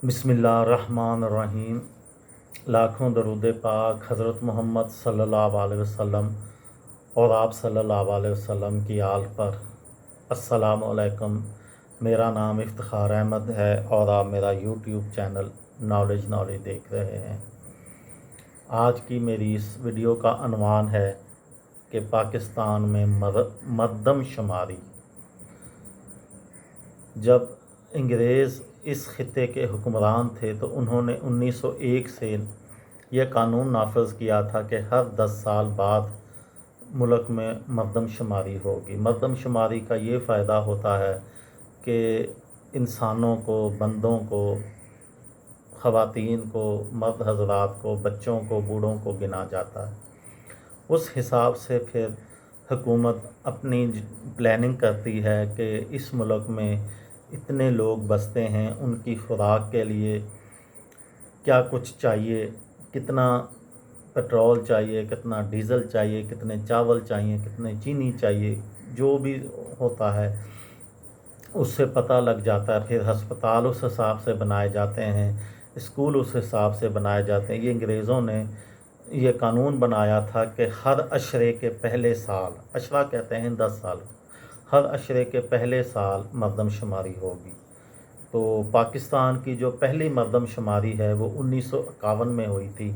बिस्मिल्लाहिर्रहमानिर्रहीम। लाखों दरूद पाक हज़रत मोहम्मद सल्लल्लाहु अलैहि वसल्लम और आप सल्लल्लाहु अलैहि वसल्लम की आल पर। अस्सलामु अलैकुम। मेरा नाम इफ्तिखार अहमद है और आप मेरा यूट्यूब चैनल नॉलेज देख रहे हैं। आज की मेरी इस वीडियो का अनवान है कि पाकिस्तान में मरदम शुमारी। जब अंग्रेज़ इस खित्ते के हुक्मरान थे तो उन्होंने 1901 से यह कानून नाफिज किया था कि हर 10 साल बाद मुल्क में मरदम शुमारी होगी। मरदम शुमारी का ये फ़ायदा होता है कि इंसानों को, बंदों को, ख़वातीन को, मर्द हज़रात को, बच्चों को, बूढ़ों को गिना जाता है। उस हिसाब से फिर हुकूमत अपनी प्लानिंग करती है कि इस मुल्क में इतने लोग बसते हैं, उनकी खुराक के लिए क्या कुछ चाहिए, कितना पेट्रोल चाहिए, कितना डीज़ल चाहिए, कितने चावल चाहिए, कितने चीनी चाहिए, जो भी होता है उससे पता लग जाता है। फिर हस्पताल उस हिसाब से बनाए जाते हैं, स्कूल उस हिसाब से बनाए जाते हैं। ये अंग्रेज़ों ने ये कानून बनाया था कि हर अशरे के पहले साल, अशरा कहते हैं 10 साल, हर अशरे के पहले साल मरदम शुमारी होगी। तो पाकिस्तान की जो पहली मरदम शुमारी है वो 1951 में हुई थी।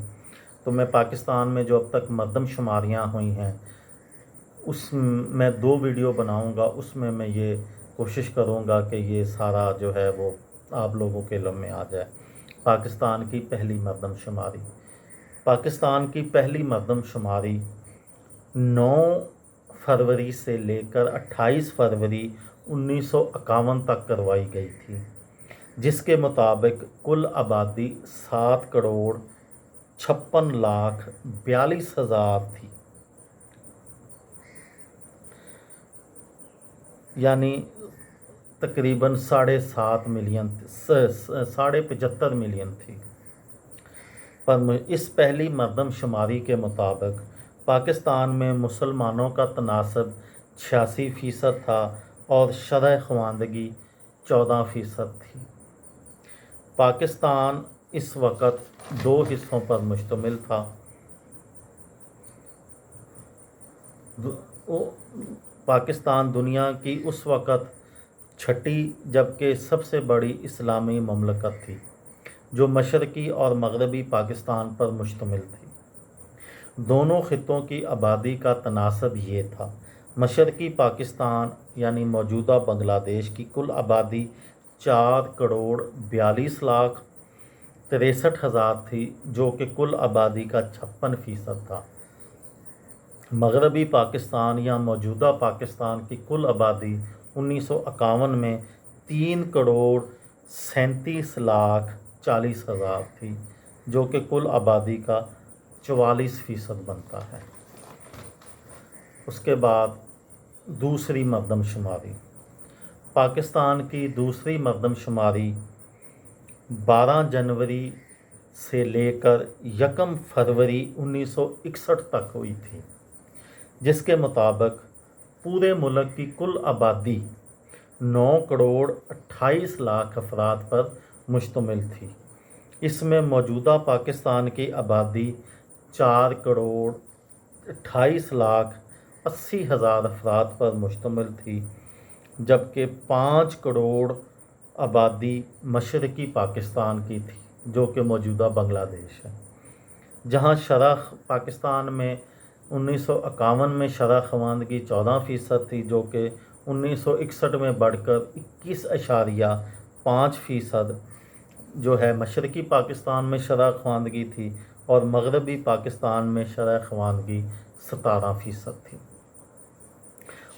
तो मैं पाकिस्तान में जो अब तक मरदम शुमारियाँ हुई हैं उस मैं 2 वीडियो बनाऊंगा। उसमें मैं ये कोशिश करूंगा कि ये सारा जो है वो आप लोगों के इल्म में आ जाए। पाकिस्तान की पहली मरदम शुमारी। पाकिस्तान की पहली मरदम शुमारी 9 फरवरी से लेकर 28 फरवरी 1951 तक करवाई गई थी, जिसके मुताबिक कुल आबादी 7 करोड़ 56 लाख 42 हज़ार थी, यानी तकरीबन 7.5 मिलियन, 75 मिलियन थी। पर इस पहली मरदम शुमारी के मुताबिक पाकिस्तान में मुसलमानों का तनासब 86% था और शरह ख़वानदगी 14% थी। पाकिस्तान इस वक़्त 2 हिस्सों पर मुश्तमिल था। पाकिस्तान दुनिया की उस वक़्त छठी जबकि सबसे बड़ी इस्लामी ममलकत थी जो मशरक़ी और मगरबी पाकिस्तान पर मुश्तमिल थी। दोनों ख़ित्तों की आबादी का तनासब ये था। मशरक़ी पाकिस्तान यानी मौजूदा बांग्लादेश की कुल आबादी 4 करोड़ 42 लाख 63 हज़ार थी, जो कि कुल आबादी का 56% था। मगरबी पाकिस्तान या मौजूदा पाकिस्तान की कुल आबादी 1951 में 3 करोड़ 37 लाख 40 हज़ार थी, जो कि कुल आबादी का 44% बनता है। उसके बाद दूसरी मरदम शुमारी। पाकिस्तान की दूसरी मरदम शुमारी 12 जनवरी से लेकर 1 फरवरी 1961 तक हुई थी, जिसके मुताबिक पूरे मुल्क की कुल आबादी 9 करोड़ 28 लाख अफराद पर मुश्तमिल थी। इसमें मौजूदा पाकिस्तान की आबादी 4 करोड़ 28 लाख 80 हज़ार अफराद पर मुश्तमिल थी, जबकि 5 करोड़ आबादी मशरक़ी पाकिस्तान की थी, जो कि मौजूदा बांग्लादेश है। जहाँ शरह पाकिस्तान में 1951 में शरह ख़वानदगी 14% थी, जो कि 1961 में बढ़कर 21.5% जो है मशरक़ी पाकिस्तान में शरह ख़वानदगी थी और मगरबी पाकिस्तान में शरह ख़वानदगी 17% थी।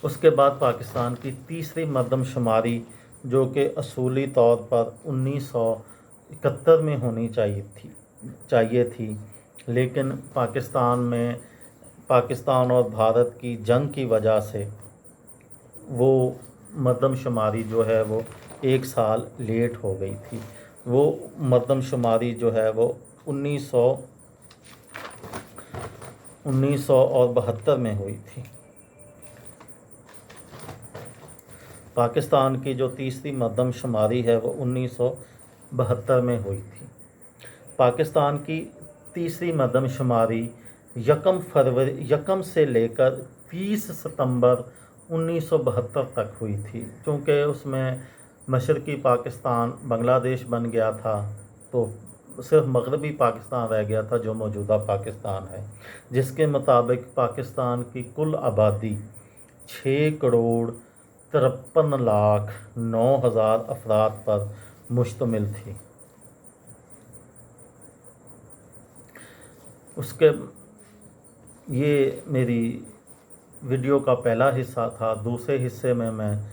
उसके बाद पाकिस्तान की तीसरी मरदम शुमारी, जो कि असूली तौर पर 1971 में होनी चाहिए थी, लेकिन पाकिस्तान और भारत की जंग की वजह से वो मरदम शुमारी जो है वो 1 साल लेट हो गई थी। वो मरदम शुमारी जो है वो 1972 में हुई थी। पाकिस्तान की जो तीसरी मरदम शुमारी है वो 1972 में हुई थी। पाकिस्तान की तीसरी मरदमशुमारी 1 से लेकर 30 सितंबर 1972 तक हुई थी। चूँकि उसमें मशरक़ी पाकिस्तान बांग्लादेश बन गया था, तो सिर्फ मगरबी पाकिस्तान रह गया था जो मौजूदा पाकिस्तान है, जिसके मुताबिक पाकिस्तान की कुल आबादी 6,53,09,000 अफराद पर मुश्तमिल थी। उसके ये मेरी वीडियो का पहला हिस्सा था। दूसरे हिस्से में मैं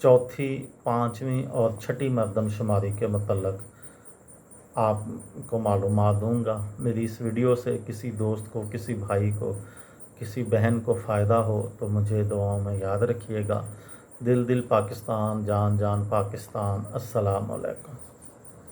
चौथी, पाँचवीं और छठी मरदमशुमारी के मतलब आपको मालूमात दूँगा। मेरी इस वीडियो से किसी दोस्त को, किसी भाई को, किसी बहन को फ़ायदा हो तो मुझे दुआओं में याद रखिएगा। दिल दिल पाकिस्तान, जान जान पाकिस्तान। अस्सलाम वालेकुम।